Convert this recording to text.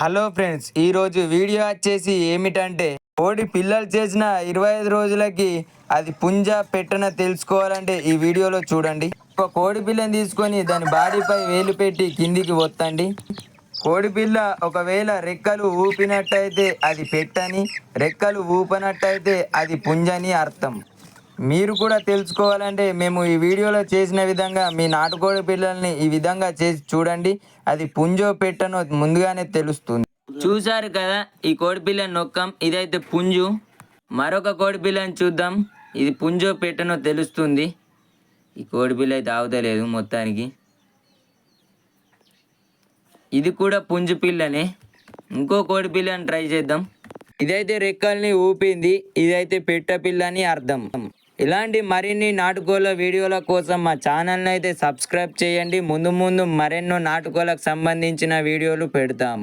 Hello friends, ఈరోజు video వచ్చేసి ఏమిటంటే కోడి పిల్లలు చేసిన 25 రోజులకి అది పుంజ పెట్టన తెలుసుకోవాలంటే ఈ వీడియోలో చూడండి. ఒక కోడి పిల్లని తీసుకొని దాని బాడీపై వేలు పెట్టి కిందికి ఒత్తండి. కోడి పిల్ల ఒకవేళ రెక్కలు ఊపినట్టయితే అది పెట్టని, రెక్కలు ఊపనట్టయితే అది పుంజని అర్థం. మీరు కూడా తెలుసుకోవాలంటే మేము ఈ వీడియోలో చేసిన విధంగా మీ నాటుకోడి పిల్లల్ని ఈ విధంగా చేసి చూడండి. అది పుంజో పెట్టనో ముందుగానే తెలుస్తుంది. చూసారు కదా, ఈ కోడి పిల్లని నొక్కం, ఇదైతే పుంజు. మరొక కోడి పిల్లని చూద్దాం, ఇది పుంజో పెట్టనో తెలుస్తుంది. ఈ కోడి పిల్ల అయితే ఆగుతలేదు మొత్తానికి. ఇది కూడా పుంజు పిల్లనే. ఇంకో కోడి పిల్లని ట్రై చేద్దాం. ఇదైతే రెక్కల్ని ఊపింది, ఇదైతే పెట్ట పిల్ల అని అర్థం. ఇలాంటి మరిన్ని నాటుకోళ్ళ వీడియోల కోసం మా ఛానల్ని అయితే సబ్స్క్రైబ్ చేయండి. ముందు ముందు మరెన్నో నాటుకోళ్ళకు సంబంధించిన వీడియోలు పెడతాం.